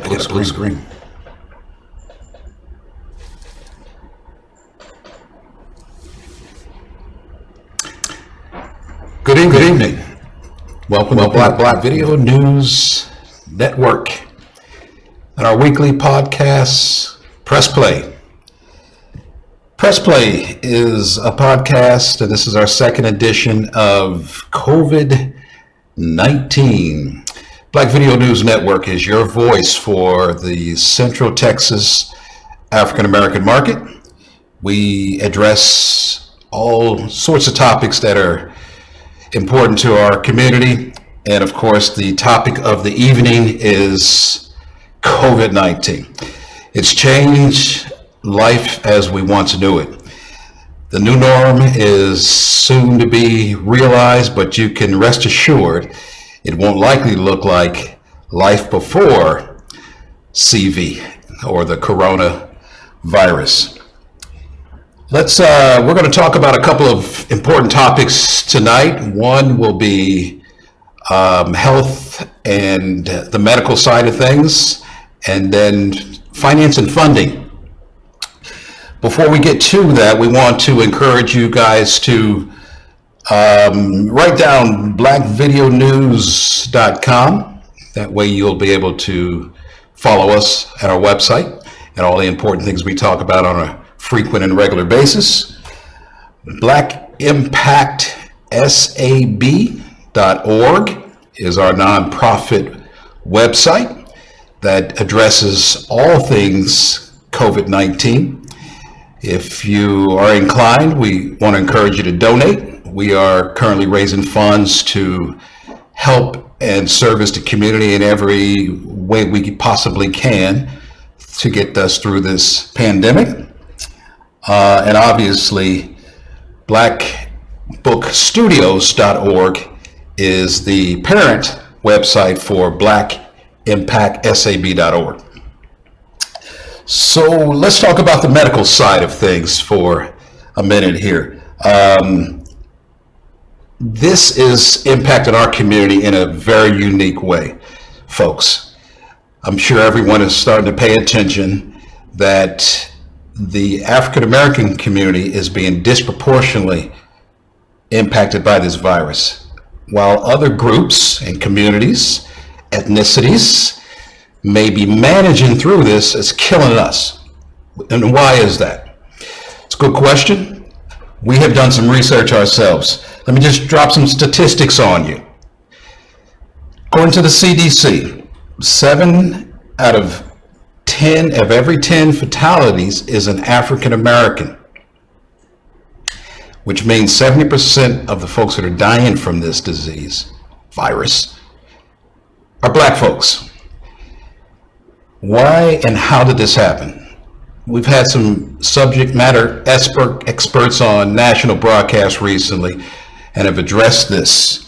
Looks blue screen. Good evening. Welcome to Black Video News Network and our weekly podcast, Press Play. Press Play is a podcast, and this is our second edition of COVID-19. Black Video News Network is your voice for the Central Texas African American market. We address all sorts of topics that are important to our community, and of course the topic of the evening is COVID-19. It's changed life as we once knew it. The new norm is soon to be realized, but you can rest assured it won't likely look like life before CV or the coronavirus. We're going to talk about a couple of important topics tonight. One will be health and the medical side of things, and then finance and funding. Before we get to that, we want to encourage you guys to write down blackvideonews.com. That way you'll be able to follow us at our website and all the important things we talk about on a frequent and regular basis. blackimpactsab.org is our nonprofit website that addresses all things COVID-19. If you are inclined, we want to encourage you to donate. We are currently raising funds to help and service the community in every way we possibly can to get us through this pandemic. And obviously, blackbookstudios.org is the parent website for blackimpactsab.org. So let's talk about the medical side of things for a minute here. This is impacted our community in a very unique way, folks. I'm sure everyone is starting to pay attention that the African American community is being disproportionately impacted by this virus, while other groups and communities, ethnicities, may be managing through this. It's killing us. And why is that? It's a good question. We have done some research ourselves. Let me just drop some statistics on you. According to the CDC, 7 out of every 10 fatalities is an African American, which means 70% of the folks that are dying from this virus, are black folks. Why and how did this happen? We've had some subject matter experts on national broadcast recently and have addressed this.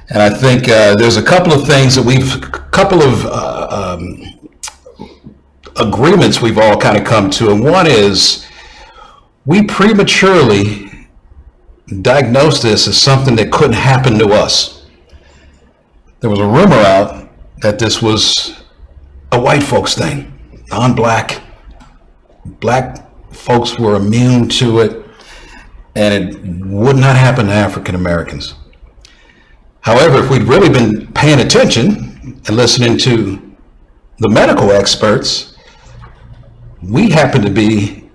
And I think there's a couple of things that agreements we've all kind of come to. And one is we prematurely diagnosed this as something that couldn't happen to us. There was a rumor out that this was a white folks thing, non-black. Black folks were immune to it, and it would not happen to African Americans. However, if we'd really been paying attention and listening to the medical experts, we happen to be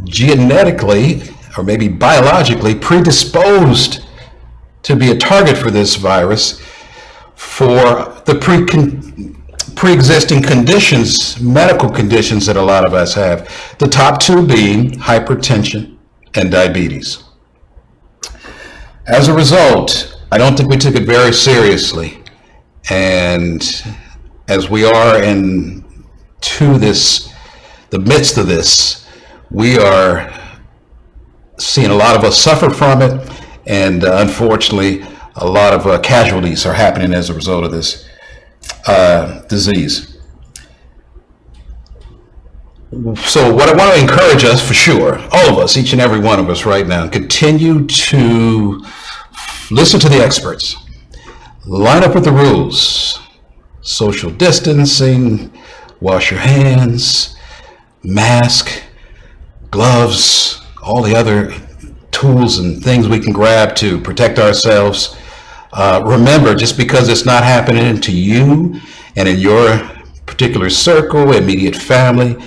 genetically or maybe biologically predisposed to be a target for this virus for the pre-existing conditions, medical conditions that a lot of us have. The top two being hypertension and diabetes. As a result, I don't think we took it very seriously. And as we are the midst of this, we are seeing a lot of us suffer from it. And unfortunately, a lot of casualties are happening as a result of this disease. So what I want to encourage us for sure, all of us, each and every one of us right now, continue to listen to the experts, line up with the rules, social distancing, wash your hands, mask, gloves, all the other tools and things we can grab to protect ourselves. Remember, just because it's not happening to you and in your particular circle, immediate family,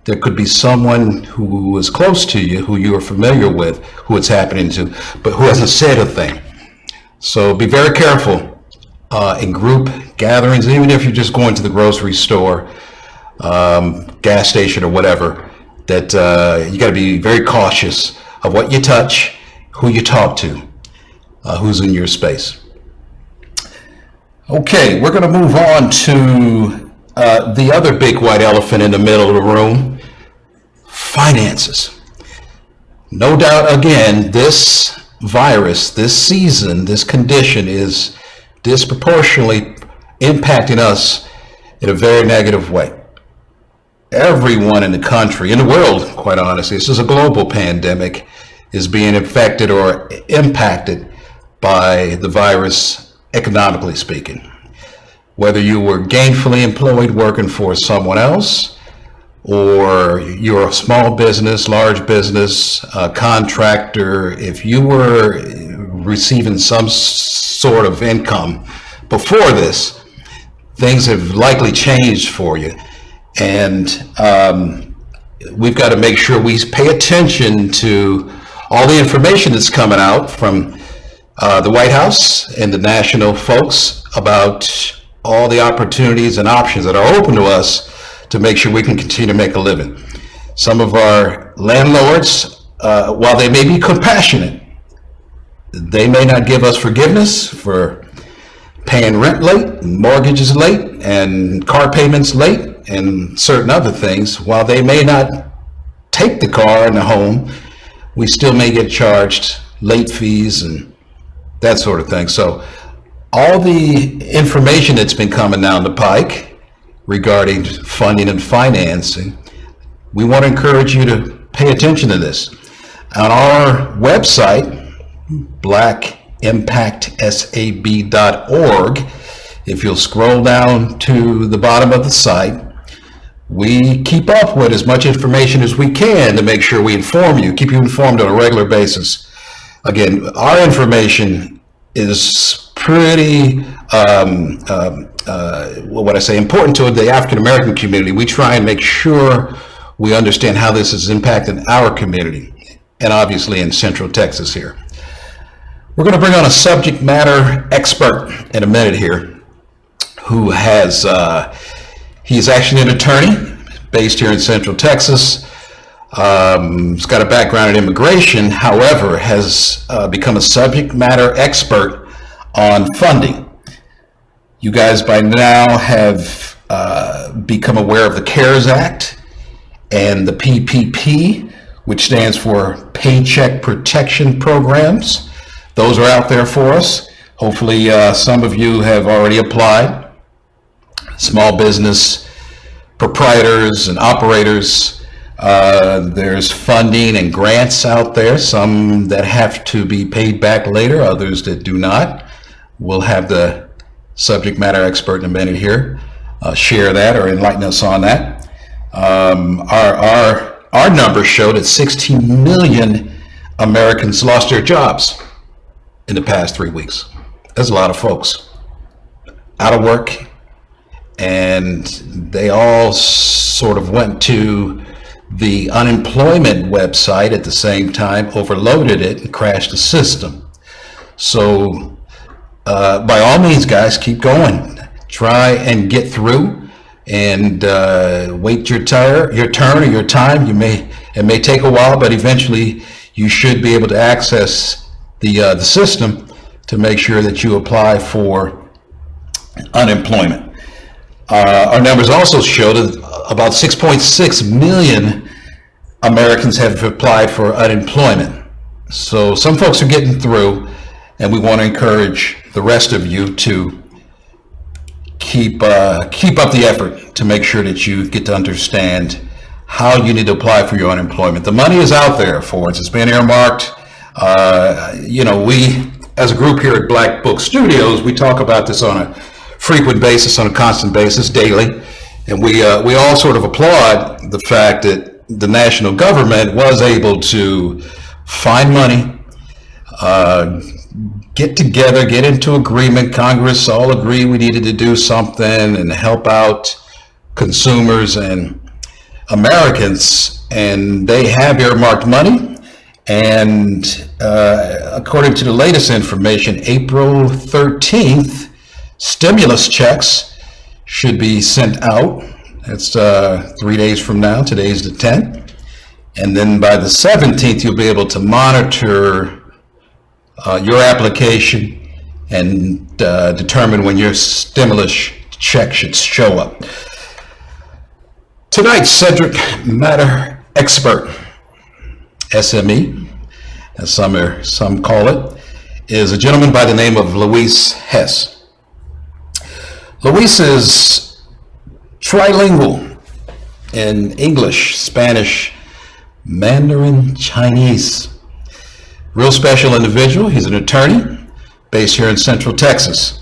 there could be someone who is close to you, who you are familiar with, who it's happening to, but who hasn't said a thing. So be very careful in group gatherings, even if you're just going to the grocery store, gas station or whatever, that you got to be very cautious of what you touch, who you talk to, who's in your space. Okay, we're going to move on to the other big white elephant in the middle of the room, finances. No doubt, again, this virus, this season, this condition is disproportionately impacting us in a very negative way. Everyone in the country, in the world, quite honestly, this is a global pandemic, is being infected or impacted by the virus, economically speaking. Whether you were gainfully employed working for someone else, or you're a small business, large business, contractor, if you were receiving some sort of income before this, things have likely changed for you. And we've got to make sure we pay attention to all the information that's coming out from the White House and the national folks about all the opportunities and options that are open to us to make sure we can continue to make a living. Some of our landlords, while they may be compassionate, they may not give us forgiveness for paying rent late, mortgages late, and car payments late, and certain other things. While they may not take the car and the home, we still may get charged late fees and that sort of thing. So all the information that's been coming down the pike regarding funding and financing, we want to encourage you to pay attention to this. On our website, blackimpactsab.org, if you'll scroll down to the bottom of the site, we keep up with as much information as we can to make sure we inform you, keep you informed on a regular basis. Again, our information is pretty, important to the African American community. We try and make sure we understand how this is impacting our community, and obviously in Central Texas here. We're going to bring on a subject matter expert in a minute here, who has, he's actually an attorney based here in Central Texas. He's got a background in immigration, however, has become a subject matter expert on funding. You guys by now have become aware of the CARES Act and the PPP, which stands for Paycheck Protection Programs. Those are out there for us. Hopefully some of you have already applied. Small business proprietors and operators, there's funding and grants out there, some that have to be paid back later, others that do not. We'll have the subject matter expert in a minute here share that or enlighten us on that. Our numbers show that 16 million Americans lost their jobs in the past 3 weeks. That's a lot of folks out of work, and they all sort of went to the unemployment website at the same time, overloaded it, and crashed the system. So by all means, guys, keep going. Try and get through, and wait your turn or your time. It may take a while, but eventually you should be able to access the system to make sure that you apply for unemployment. Our numbers also show that about 6.6 million Americans have applied for unemployment. So some folks are getting through, and we want to encourage the rest of you to keep up the effort to make sure that you get to understand how you need to apply for your unemployment. The money is out there for us. It's been earmarked. We, as a group here at Black Book Studios, we talk about this on a frequent basis, on a constant basis, daily. And we all sort of applaud the fact that the national government was able to find money, get together, get into agreement. Congress all agreed we needed to do something and help out consumers and Americans, and they have earmarked money. And according to the latest information, April 13th, stimulus checks should be sent out. That's 3 days from now. Today's the 10th. And then by the 17th, you'll be able to monitor your application and determine when your stimulus check should show up. Tonight's subject matter expert, SME, as some call it, is a gentleman by the name of Luis Hess. Luis is trilingual in English, Spanish, Mandarin, Chinese. Real special individual. He's an attorney based here in Central Texas.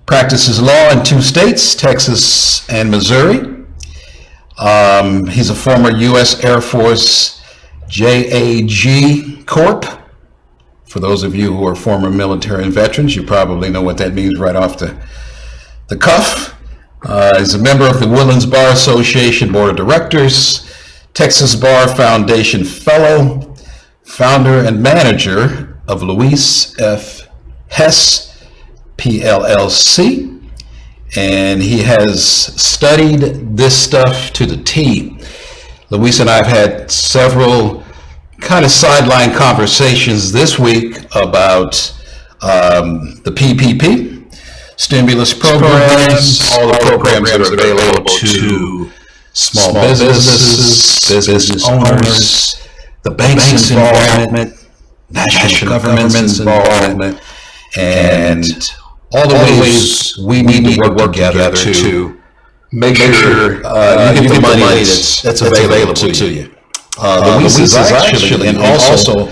Practices law in 2 states, Texas and Missouri. He's a former U.S. Air Force JAG Corp. For those of you who are former military and veterans, you probably know what that means right off the cuff. He's a member of the Woodlands Bar Association Board of Directors, Texas Bar Foundation Fellow, founder and manager of Luis F. Hess, PLLC, and he has studied this stuff to the T. Luis and I have had several kind of sideline conversations this week about the PPP, stimulus programs, all the programs that are available to small businesses, business owners, the bank's involvement, national government's involvement, and all the ways we need to work together to make sure you get the money that's available to you. Luis is actually and also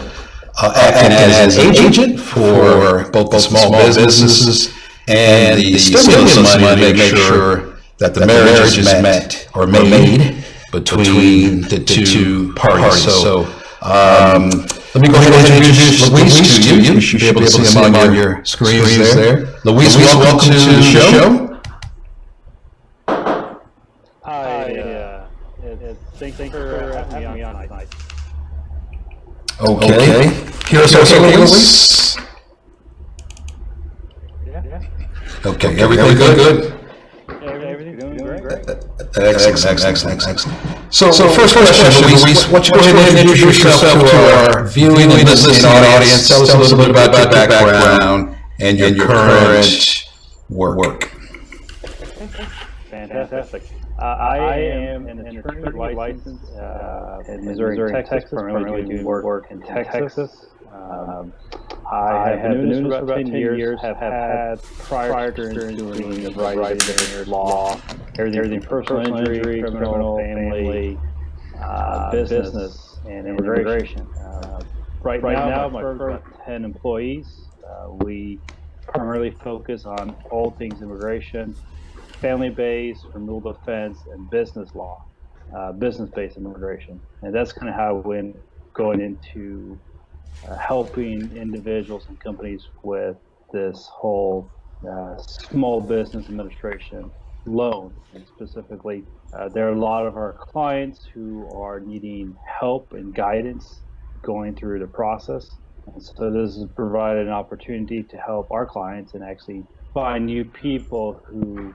acting as an agent for both the small businesses and the stimulus money to make sure that the marriage is met or made between the two parties. So let me go ahead and introduce Luis to you. You should be able to see him on your screens there. Luis, welcome to the show. Hi, thanks for having me on tonight. Okay. Here's our Luis. Yeah. Okay, everything good? Everything's doing great. Excellent. So first question, Luis, why don't you go ahead and introduce yourself to our viewing and listening audience. Tell us a little bit about your background and your current work. Fantastic. I am an attorney licensed in Missouri, Texas, primarily doing work in Texas. I have been doing this for about 10 years, have had prior experience doing a variety of areas, law, everything personal injury, criminal, family, business, and immigration. Right now, my firm's about 10 employees. We primarily focus on all things immigration, family-based, criminal defense, and business law, business-based immigration. And that's kind of how we're going into helping individuals and companies with this whole small business administration loan. And specifically, there are a lot of our clients who are needing help and guidance going through the process. And so this has provided an opportunity to help our clients and actually find new people who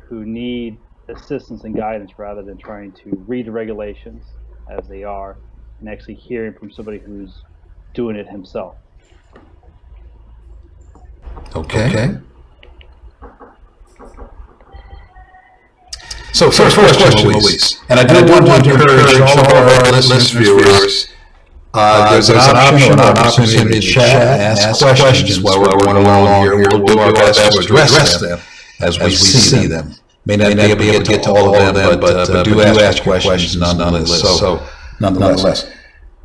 need assistance and guidance rather than trying to read the regulations as they are and actually hearing from somebody who's doing it himself. Okay. So first question, Luis. And I do want to encourage all of our listeners, viewers, there's an opportunity to chat, ask questions while we're going along here. We'll do our best to address them as we see them. May not be able to get to all of them, but do ask questions nonetheless.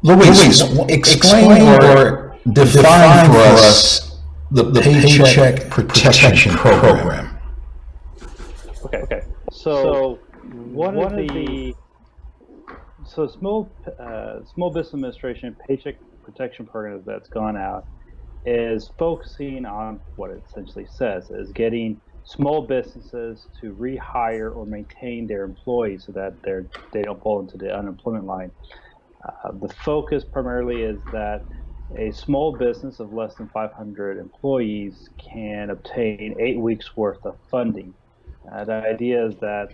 Luis, explain or define for us the Paycheck Protection Program. Okay. So one of the small business administration paycheck protection program that's gone out is focusing on what it essentially says is getting small businesses to rehire or maintain their employees so that they don't fall into the unemployment line. The focus primarily is that a small business of less than 500 employees can obtain 8 weeks worth of funding. The idea is that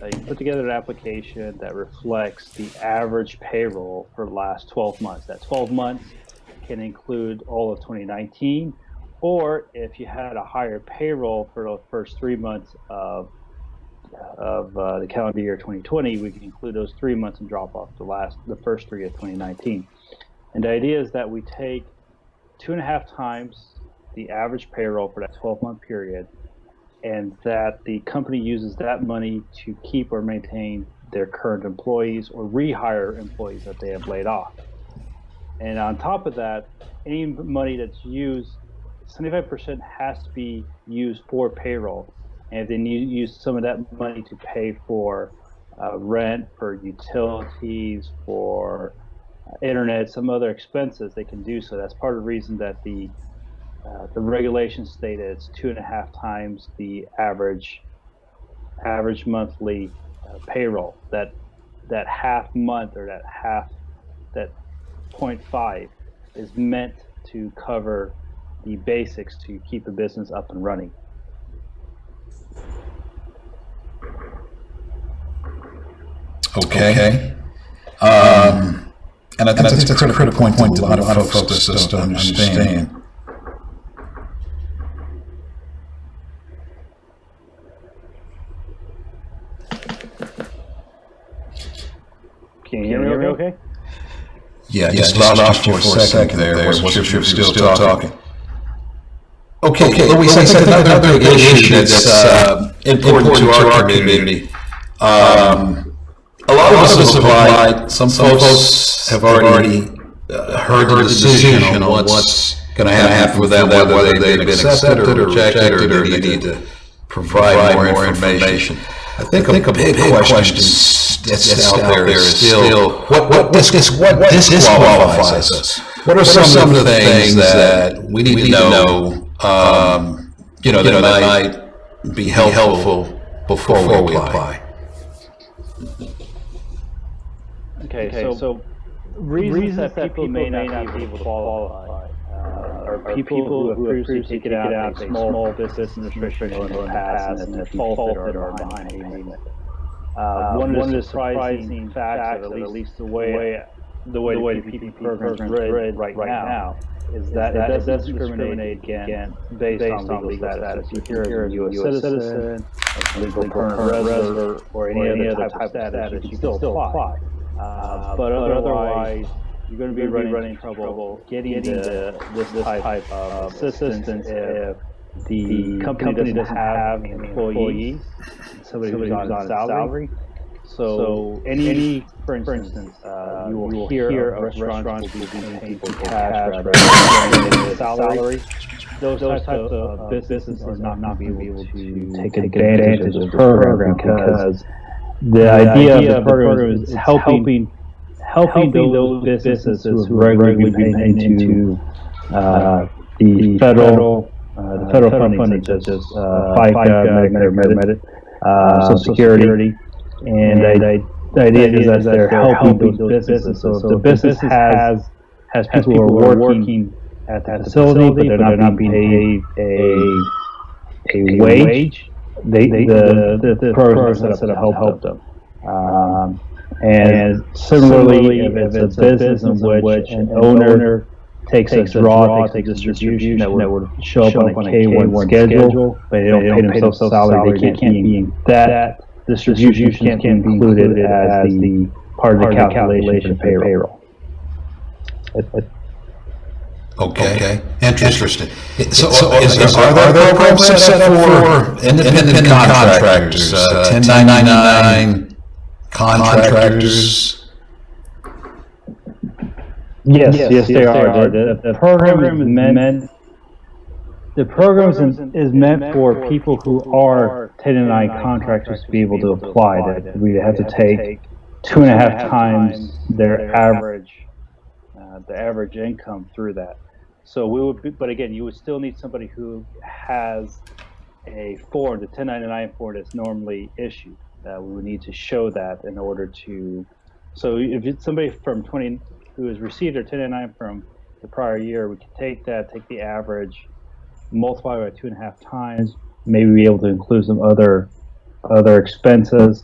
you put together an application that reflects the average payroll for the last 12 months. That 12 months can include all of 2019, or if you had a higher payroll for the first 3 months of the calendar year 2020, we can include those 3 months and drop off the first three of 2019. And the idea is that we take 2.5 times the average payroll for that 12-month period, and that the company uses that money to keep or maintain their current employees or rehire employees that they have laid off. And on top of that, any money that's used, 75% has to be used for payroll. And then you use some of that money to pay for rent, for utilities, for internet, some other expenses, they can do so. That's part of the reason that the regulations state it's 2.5 times the average monthly payroll. That half month or that 0.5 is meant to cover the basics to keep a business up and running. Okay. And I think that's a critical point that a lot of folks just don't understand. Can you hear me okay? Yeah, just lost you for a second there. Wasn't sure if you're still talking. Okay, Louise, I think another big issue that's important to our community. A lot of us have applied. Some folks have already heard the decision on what's going to happen with them, whether they've been accepted or rejected, or they need to provide more information. I think a big question that's out there is still what disqualifies us? What are some of the things that we need to know, that might be helpful before we apply? Okay, so reasons that people may not be able to qualify are people who have previously taken out a small business administration loan in the past and have defaulted or are behind payment. One of the surprising facts, or at least the way the PPP program is read right now, is that it doesn't discriminate again based on legal status. If you're a U.S. citizen, a legal permanent resident, or any other type of status, you can still apply. But otherwise, you're going to be running trouble getting this type of assistance if the company doesn't have any employees, somebody who's on salary. So for instance, you will hear a restaurant will be paying people cash rather than salary. Those types of businesses are not going to be able to take advantage of this program because the idea of the program is helping those businesses who regularly be paying into the federal funding such as FICA, Medicare, Social Security, and the idea is that they're helping those businesses. So if the business has people who are working at the facility, but they're not being paid a wage, the program is set up to help them. And similarly, if it's a business in which an owner takes a distribution that would show up on a K1 schedule, but they don't pay themselves salary, they can't be that distribution can't be included as the part of the calculation for payroll. Okay, interesting. So are there programs set up for independent contractors, 1099 contractors? Yes, they are. The program is meant. The program is meant for people who are 1099 contractors to be able to apply, that we'd have to take 2.5 times their average, the average income through that. So we would, but again, you would still need somebody who has a form, the 1099 form that's normally issued. We would need to show that in order to. So if it's somebody from 20 who has received their 1099 from the prior year, we could take that, take the average, multiply by 2.5 times, maybe be able to include some other expenses,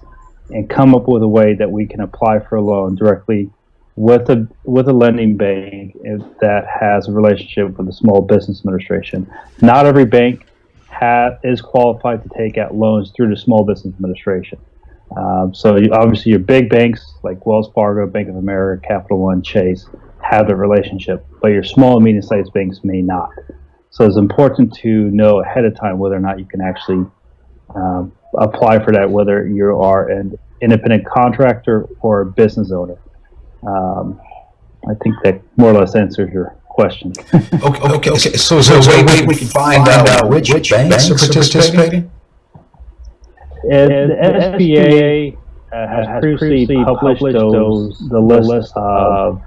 and come up with a way that we can apply for a loan directly with a lending bank that has a relationship with the Small Business Administration. Not every bank is qualified to take out loans through the Small Business Administration. So obviously your big banks like Wells Fargo, Bank of America, Capital One, Chase have the relationship, but your small and medium-sized banks may not. So it's important to know ahead of time whether or not you can actually apply for that, whether you are an independent contractor or a business owner. I think that more or less answers your question. Okay. So is there a way we can find out which banks are participating? The SBA has previously published the list of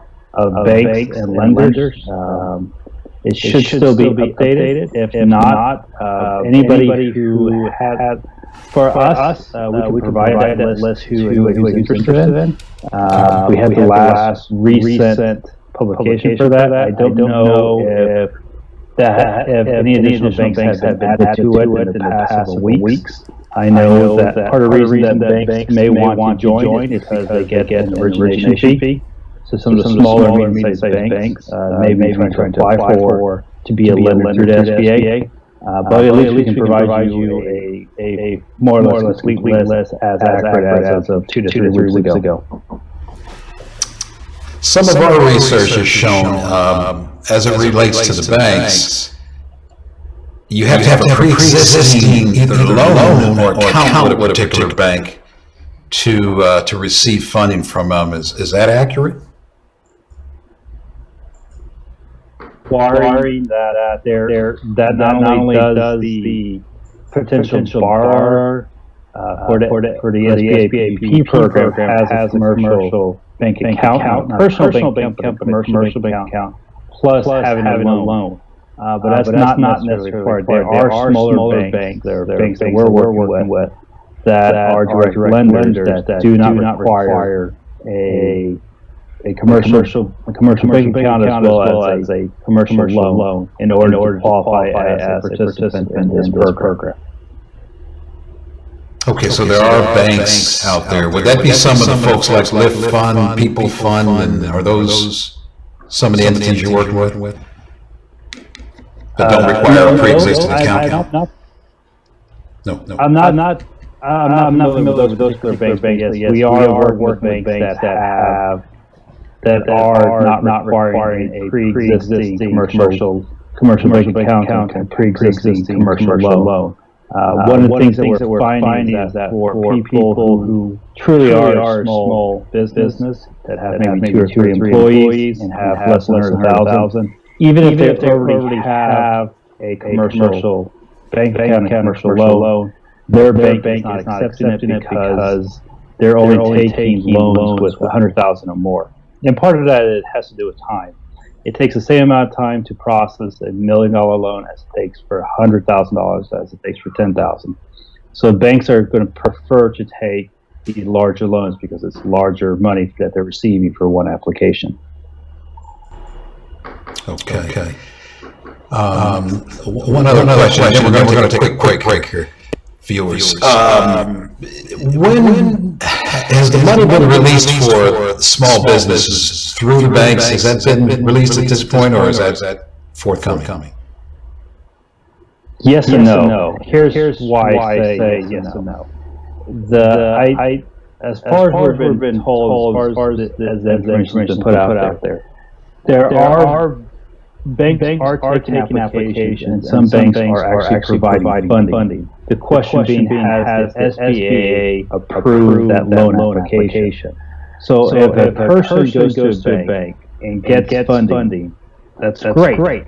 banks and lenders. It should still be updated. If not, anybody who had, for us, we can provide that list to anybody who is interested in. We have the last recent publication for that. I don't know if any additional banks have been added to it in the past several weeks. I know that part of the reason that banks may want to join is because they get an origination fee. So some of the smaller and medium-sized banks may be trying to apply for to be a lender through the SBA. But at least we can provide you a more or less complete list as accurate as of 2 to 3 weeks ago. Some of our research has shown, as it relates to the banks, you have to have a pre-existing either loan or account with a particular bank to receive funding from them. Is that accurate? Requiring that not only does the potential borrower for the SBA program has a commercial bank account, not personal bank account, but commercial bank account, plus having a loan. But that's not necessarily required. There are smaller banks, there are banks that we're working with that are direct lenders that do not require a commercial bank account as well as a commercial loan in order to qualify as a participant in this program. Okay, so there are banks out there. Would that be some of the folks like Lift Fund, People Fund, and are those some of the entities you're working with? That don't require a pre-existing account? No. I'm not familiar with those particular banks. Yes, we are working with banks that are not requiring a pre-existing commercial bank account and pre-existing commercial loan. One of the things that we're finding is that for people who truly are a small business that have maybe 2 or 3 employees and have less than 100,000, even if they already have a commercial bank account and commercial loan, their bank is not accepting it because they're only taking loans with 100,000 or more. And part of that, it has to do with time. It takes the same amount of time to process $1 million loan as it takes for $100,000 as it takes for $10,000. So banks are going to prefer to take the larger loans because it's larger money that they're receiving for one application. Okay. One other question, then we're going to take a quick break here, viewers. When has the money been released for small businesses through the banks? Has that been released at this point, or is that forthcoming? Yes and no. Here's why I say yes and no. As far as we've been told, as far as the information has been put out there, there are banks are taking applications, and some banks are actually providing funding. The question being, has the SBA approved that loan application? So if a person goes to a bank and gets funding, that's great.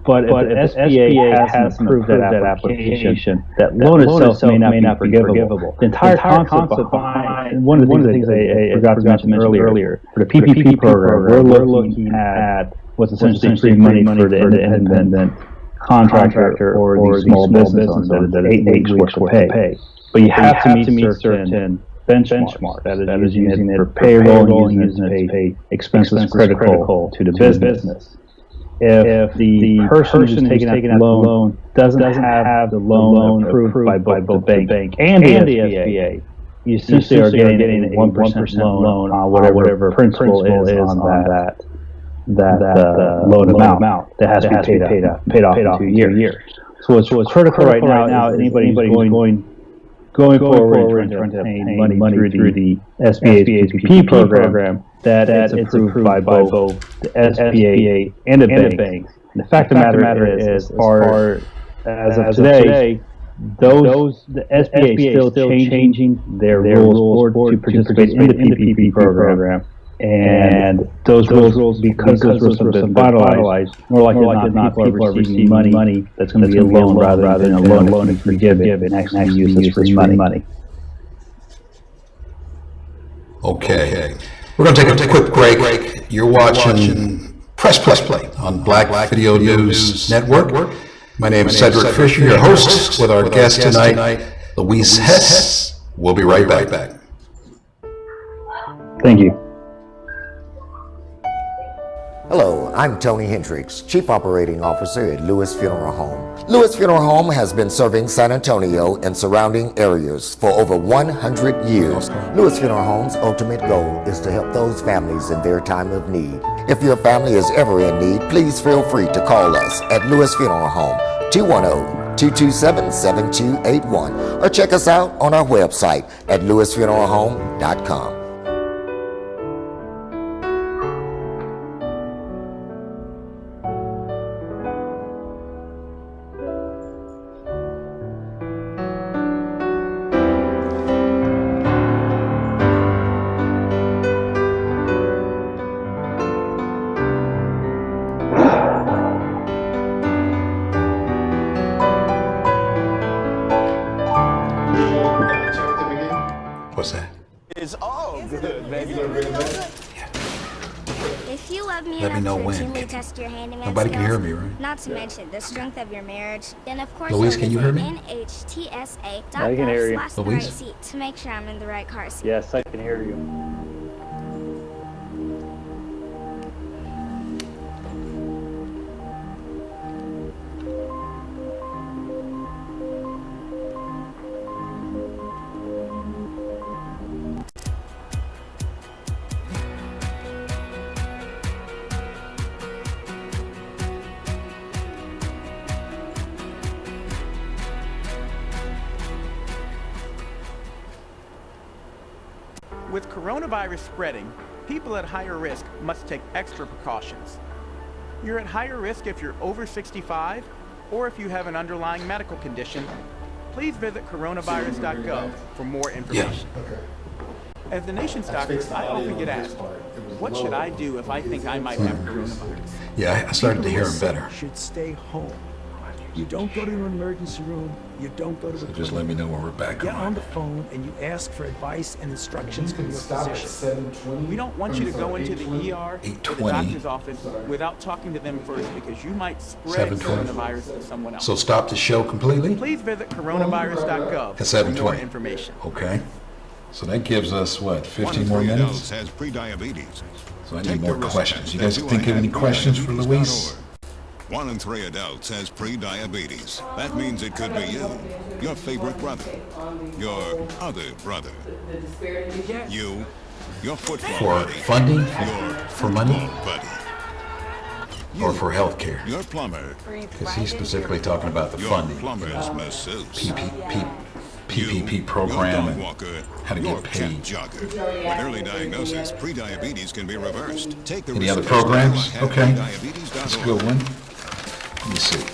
But if the SBA hasn't approved that application, that loan itself may not be forgivable. The entire concept behind, one of the things I forgot to mention earlier, for the PPP program, we're looking at what's essentially free money for the independent contractor or the small business owner that 8 weeks worth of pay. But you have to meet certain benchmarks. That is using it for payroll and using it to pay expenses critical to the business. If the person who's taking out the loan doesn't have the loan approved by both the bank and the SBA, you essentially are getting a 1% loan on whatever principal is on that loan amount that has to be paid off in 2 years. So what's critical right now is anybody going forward and trying to obtain money through the SBA's PPP program that it's approved by both the SBA and the bank. And the fact of the matter is, as far as of today, the SBA is still changing their rules to participate in the PPP program. And those rules, because those rules have been finalized, more likely than not, people are receiving money that's going to be a loan rather than a loan to forgive it and actually use this free money. Okay. We're going to take a quick break. You're watching Press Play on Black Video News Network. My name is Cedric Fisher, your host, with our guest tonight, Luis Hess. We'll be right back. Thank you. Hello, I'm Tony Hendricks, Chief Operating Officer at Lewis Funeral Home. Lewis Funeral Home has been serving San Antonio and surrounding areas for over 100 years. Lewis Funeral Home's ultimate goal is to help those families in their time of need. If your family is ever in need, please feel free to call us at Lewis Funeral Home, 210-227-7281, or check us out on our website at lewisfuneralhome.com. What's that? It's all good, baby. If you love me Let me know enough to when. routinely test your handyman Nobody can skills, hear me, right? not to mention the strength of your marriage, then of course Luis, you'll can you hear me? visit I can hear you. NHTSA.gov/the right Luis? seat to make sure I'm in the right car seat. Yes, I can hear you. With coronavirus spreading, people at higher risk must take extra precautions. You're at higher risk if you're over 65 or if you have an underlying medical condition. Please visit coronavirus.gov for more information. As the nation's doctor, I often get asked, what should I do if I think I might have coronavirus? Yeah, I started to hear him better. Should stay home. You don't go to an emergency room. You don't go to the Just let me know when we're back Get on on. the phone and you ask for advice and instructions from your physician. We don't want you to go into the ER or the 8:20. doctor's office without talking to them first because you might spread 7:20. coronavirus to someone else. So stop the show completely? Please visit coronavirus.gov At for 7:20. more information. Okay. So that gives us, what, 15 One more in three minutes? adults has prediabetes. So I Take need more the risk questions. test You and guys do think of an any ad questions for diabetes.org. Luis? 1 in 3 adults has pre-diabetes. That means it could be you, your favorite brother, your other brother, you, your football For buddy, funding? your For money? buddy, Or for health care? your plumber, Because he's specifically talking about the your funding. plumber's masseuse, PPP your program dog and walker, how to your get paid. cat jogger. With early diagnosis, pre-diabetes can be reversed. Take the Any risk other test programs? at Okay. prediabetes.org. That's a good one. Let me see.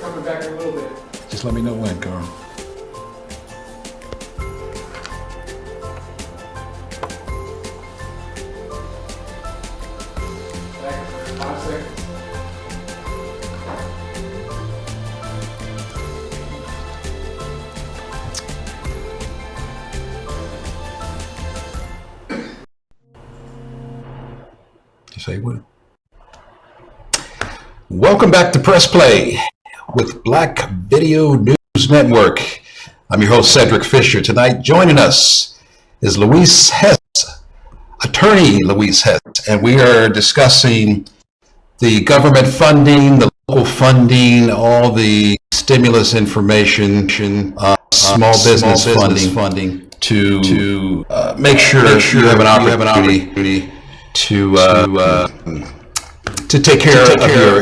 Coming back a little bit. Just let me know when, Carl. Say what? Welcome back to Press Play with Black Video News Network. I'm your host, Cedric Fisher. Tonight, joining us is Luis Hess, attorney Luis Hess, and we are discussing the government funding, the local funding, all the stimulus information, small business funding to make sure you have an opportunity to take care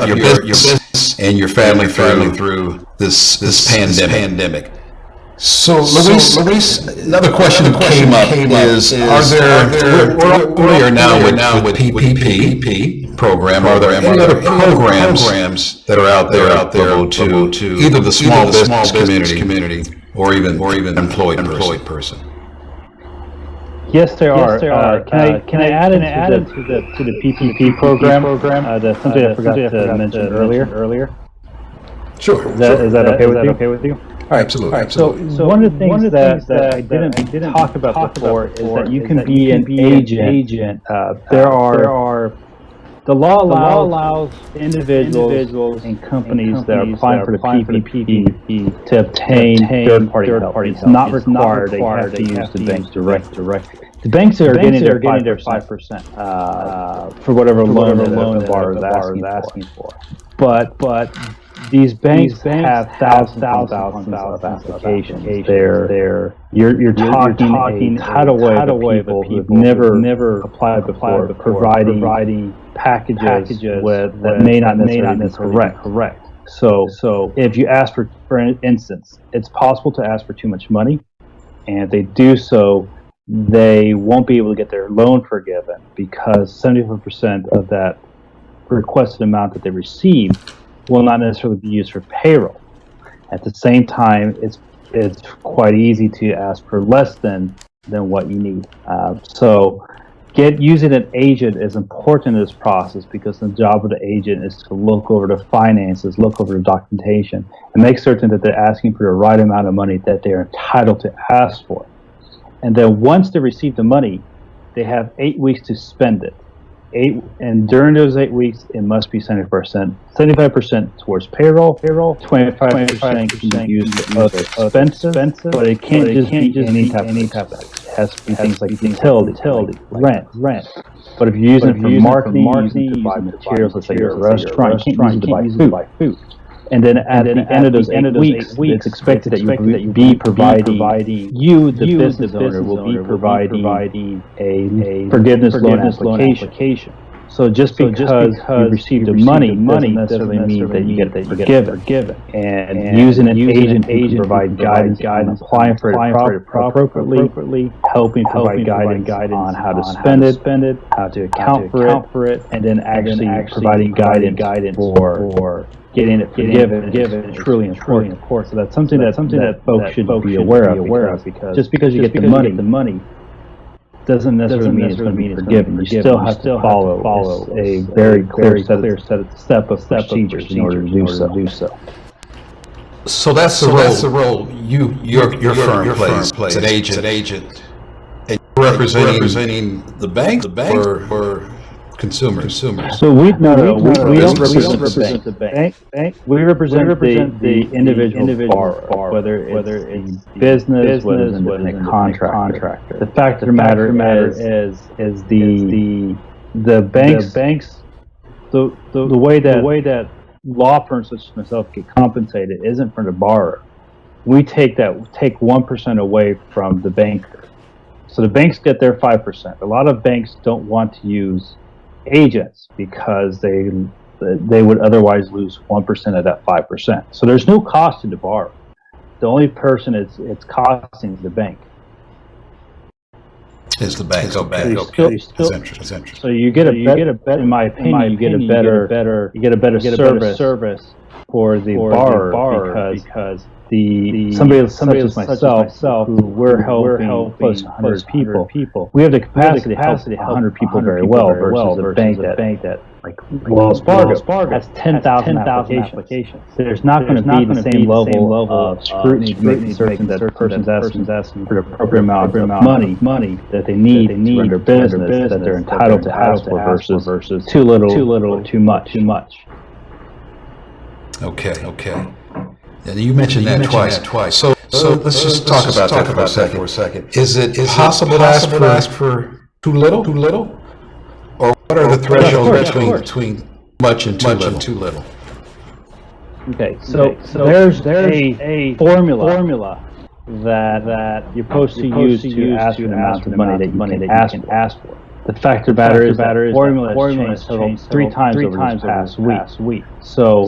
of your business and your family through this pandemic. So, Luis, another question that came up is, we're now with PPP program. Are there any other programs that are out there available to either the small business community or even employed person? Yes, there are. Can I add into the PPP program? That's something I forgot to mention earlier. Sure. Is that okay with you? All right, absolutely. So one of the things that I didn't talk about before is that you can be an agent. The law allows individuals and companies that are applying for the PPP to obtain third-party help. It's not required. They have to use the banks directly. The banks are getting their 5% for whatever loan the borrower is asking for. But these banks have thousands of applications. You're talking a tidal wave of people who've never applied before, providing packages that may not necessarily be correct. So if you ask for instance, it's possible to ask for too much money, and if they do so, they won't be able to get their loan forgiven because 74% of that requested amount that they receive will not necessarily be used for payroll. At the same time, it's quite easy to ask for less than what you need. So using an agent is important in this process because the job of the agent is to look over the finances, look over the documentation, and make certain that they're asking for the right amount of money that they're entitled to ask for. And then once they receive the money, they have 8 weeks to spend it. And during those 8 weeks, it must be 75% towards payroll, 25% can be used for other expenses, but it can't just be any type of expense. It has to be things like utility, rent. But if you're using it for marketing, you to buy materials, let's say you're a restaurant, you can't use it to buy food. And then at the end of those 8 weeks, it's expected that you be providing, the business owner, will be providing a forgiveness loan application. So just because you received the money doesn't necessarily mean that you get forgiven. And using an agent who can provide guidance on applying for it appropriately, helping provide guidance on how to spend it, how to account for it, and then actually providing guidance for getting it forgiven is truly important, of course. So that's something that folks should be aware of because just because you get the money doesn't necessarily mean it's going to be forgiven. You still have to follow a very clear set of procedures in order to do so. So that's the role your firm plays. It's an agent. And you're representing the bank or consumers. So we don't represent the bank. We represent the individual borrower, whether it's business, whether it's a contractor. The fact of the matter is the banks. The way that law firms such as myself get compensated isn't from the borrower. We take 1% away from the banker. So the banks get their 5%. A lot of banks don't want to use agents because they would otherwise lose 1% of that 5%. So there's no cost to the borrower. The only person it's costing is the bank. Is the bank? It's interesting. So you get a better, in my opinion, you get a better service for the borrower because somebody such as myself, who we're helping close to 100 people, we have the capacity to help 100 people very well versus a bank that like Wells Fargo has 10,000 applications. There's not going to be the same level of scrutiny to make certain that the person's asking for the appropriate amount of money that they need to run their business that they're entitled to ask for versus too little or too much. Okay. And you mentioned that twice. So let's just talk about that for a second. Is it possible to ask for too little? Or what are the thresholds between much and too little? Okay, so there's a formula that you're supposed to use to ask for an amount of money that you can ask for. The fact of the matter is that formula has totaled three times over this past week. So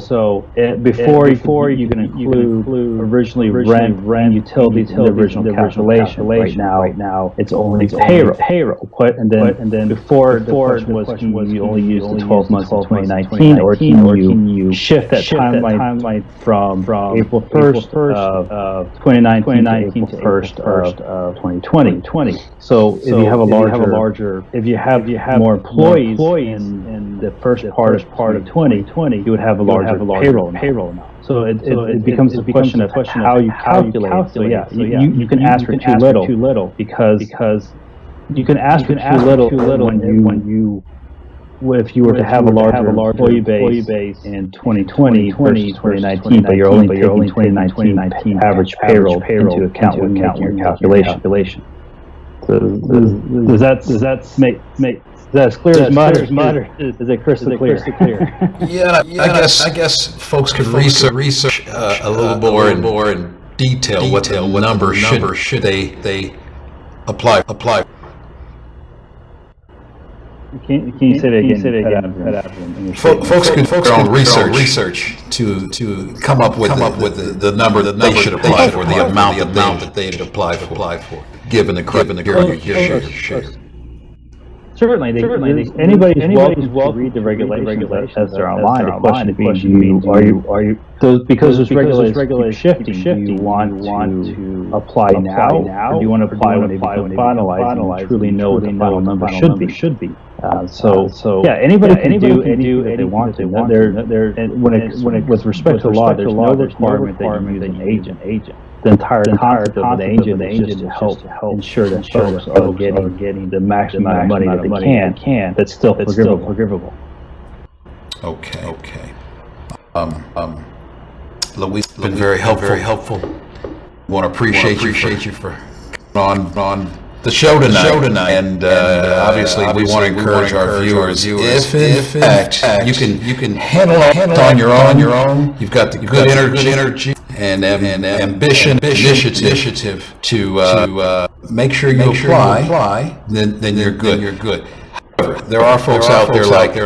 before you can include originally rent and utilities in the original calculation. Right now it's only payroll. And then before the question was, can you only use the 12 months of 2019, or can you shift that timeline from April 1st of 2019 to April 1st of 2020? So if you have if you have more employees in the first part of 2020, you would have a larger payroll amount. So it becomes a question of how you calculate. So you can ask for too little because you can ask for too little when you if you were to have a larger employee base in 2020 versus 2019, but you're only taking 2019 average payroll into account when making your calculation. So does that make that as clear as mud? Is it crystal clear? Yeah, I guess folks could research a little more in detail what number should they apply. Can you say that again? Folks could do their own research to come up with the number that they should apply for, the amount that they should apply for, given the criteria. Certainly, anybody's welcome to read the regulations as they're online. The question being, are you because those regulations keep shifting, do you want to apply now, or do you want to apply when they become finalized and you truly know what the final number should be? Anybody can do anything that they want to. With respect to law, there's no requirement that you use an agent. The entire concept of the agent is just to help ensure that folks are getting the maximum amount of money that they can that's still forgivable. Okay. Louise, been very helpful. Want to appreciate you for on the show tonight. And obviously, we want to encourage our viewers. If in fact you can handle it on your own, you've got the good energy and ambition, initiative to make sure you apply, then you're good. However, there are folks out there like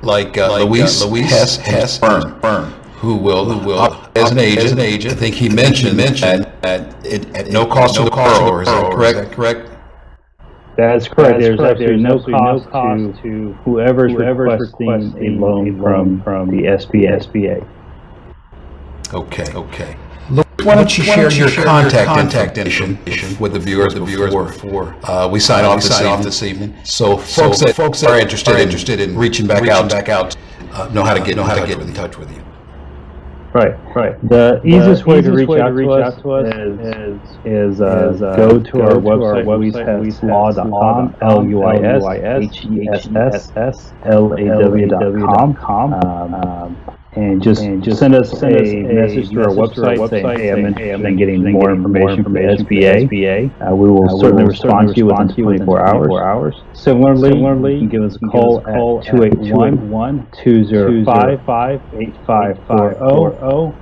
Louise Hess Byrne, who will as an agent. I think he mentioned that at no cost to the borrower. Is that correct? That's correct. There's absolutely no cost to whoever's requesting a loan from the SBA. Okay. Look, why don't you share your contact information with the viewers before we sign off this evening? So folks that are interested in reaching back out know how to get in touch with you. Right. The easiest way to reach out to us is go to our website, luislaw.com, luislaw.com, and just send us a message to our website saying, hey, I'm interested in getting more information from the SBA. We will certainly respond to you within 24 hours. Similarly, you can give us a call at 281-205-8540.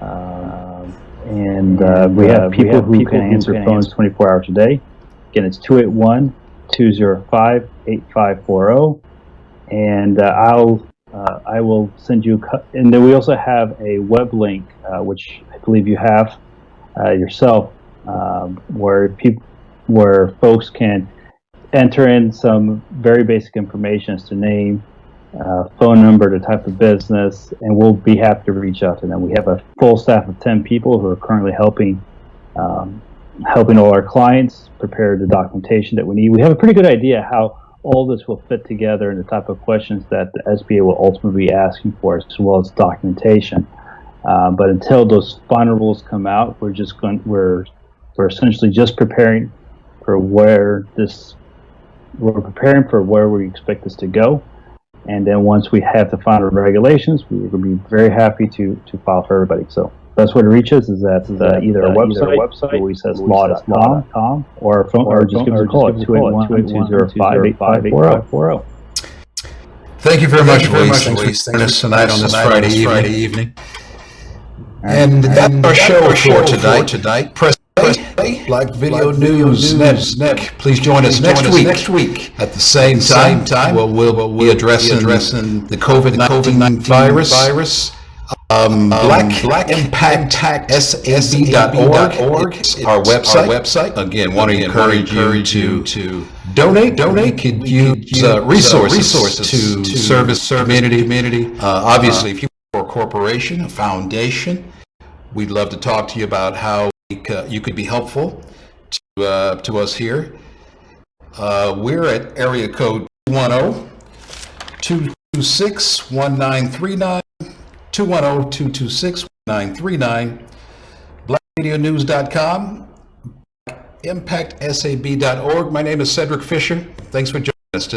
And we have people who can answer phones 24 hours a day. Again, it's 281-205-8540. And I will send you, and then we also have a web link, which I believe you have yourself, where folks can enter in some very basic information as to name, phone number, the type of business, and we'll be happy to reach out to them. We have a full staff of 10 people who are currently helping all our clients prepare the documentation that we need. We have a pretty good idea how all this will fit together and the type of questions that the SBA will ultimately be asking for, as well as documentation. But until those final rules come out, we're essentially just preparing for where we expect this to go. And then once we have the final regulations, we will be very happy to file for everybody. So best way to reach us is at either our website, louisaslaw.com, or our phone, or just give us a call at 281-205-8540. Thank you very much, Luis. Thanks for joining us tonight on this Friday evening. And that's our show for tonight. Press play, like Video News Network. Please join us next week at the same time. We'll be addressing the COVID-19 virus. Black Impact SAB.org is our website. Again, want to encourage you to donate. Could use resources to service community. Obviously, if you are a corporation, a foundation, we'd love to talk to you about how you could be helpful to us here. We're at area code 210-226-1939, 210-226-1939, blackvideonews.com, impactsab.org. My name is Cedric Fisher. Thanks for joining.